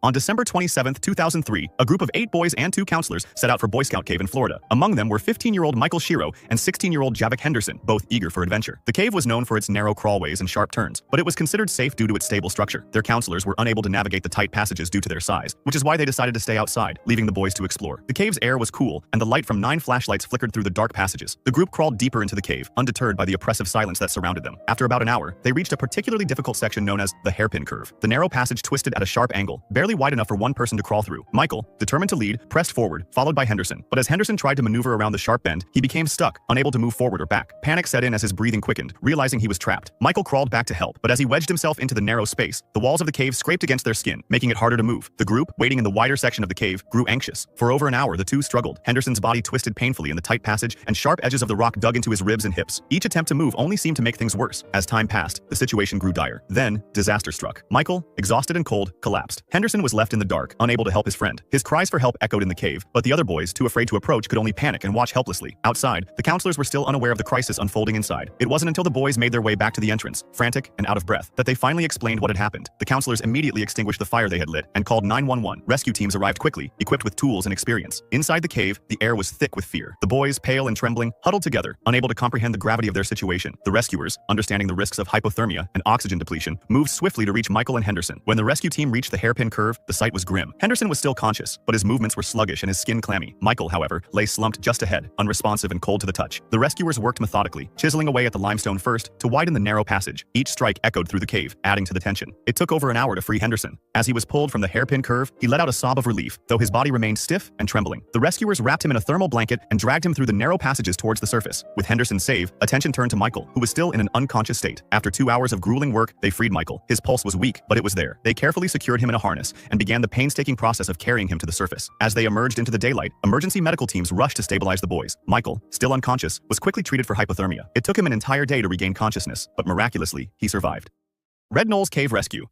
On December 27, 2003, a group of 8 boys and 2 counselors set out for Boy Scout Cave in Florida. Among them were 15-year-old Michael Shiro and 16-year-old Javik Henderson, both eager for adventure. The cave was known for its narrow crawlways and sharp turns, but it was considered safe due to its stable structure. Their counselors were unable to navigate the tight passages due to their size, which is why they decided to stay outside, leaving the boys to explore. The cave's air was cool, and the light from 9 flashlights flickered through the dark passages. The group crawled deeper into the cave, undeterred by the oppressive silence that surrounded them. After about an hour, they reached a particularly difficult section known as the hairpin curve. The narrow passage twisted at a sharp angle, barely wide enough for one person to crawl through. Michael, determined to lead, pressed forward, followed by Henderson. But as Henderson tried to maneuver around the sharp bend, he became stuck, unable to move forward or back. Panic set in as his breathing quickened, realizing he was trapped. Michael crawled back to help, but as he wedged himself into the narrow space, the walls of the cave scraped against their skin, making it harder to move. The group, waiting in the wider section of the cave, grew anxious. For over an hour, the two struggled. Henderson's body twisted painfully in the tight passage, and sharp edges of the rock dug into his ribs and hips. Each attempt to move only seemed to make things worse. As time passed, the situation grew dire. Then, disaster struck. Michael, exhausted and cold, collapsed. Henderson was left in the dark, unable to help his friend. His cries for help echoed in the cave, but the other boys, too afraid to approach, could only panic and watch helplessly. Outside, the counselors were still unaware of the crisis unfolding inside. It wasn't until the boys made their way back to the entrance, frantic and out of breath, that they finally explained what had happened. The counselors immediately extinguished the fire they had lit and called 911. Rescue teams arrived quickly, equipped with tools and experience. Inside the cave, the air was thick with fear. The boys, pale and trembling, huddled together, unable to comprehend the gravity of their situation. The rescuers, understanding the risks of hypothermia and oxygen depletion, moved swiftly to reach Michael and Henderson. When the rescue team reached the hairpin curve, the sight was grim. Henderson was still conscious, but his movements were sluggish and his skin clammy. Michael, however, lay slumped just ahead, unresponsive and cold to the touch. The rescuers worked methodically, chiseling away at the limestone first to widen the narrow passage. Each strike echoed through the cave, adding to the tension. It took over an hour to free Henderson. As he was pulled from the hairpin curve, he let out a sob of relief, though his body remained stiff and trembling. The rescuers wrapped him in a thermal blanket and dragged him through the narrow passages towards the surface. With Henderson's save, attention turned to Michael, who was still in an unconscious state. After 2 hours of grueling work, they freed Michael. His pulse was weak, but it was there. They carefully secured him in a harness and began the painstaking process of carrying him to the surface. As they emerged into the daylight, emergency medical teams rushed to stabilize the boys. Michael, still unconscious, was quickly treated for hypothermia. It took him an entire day to regain consciousness, but miraculously, he survived. Red Knolls Cave Rescue.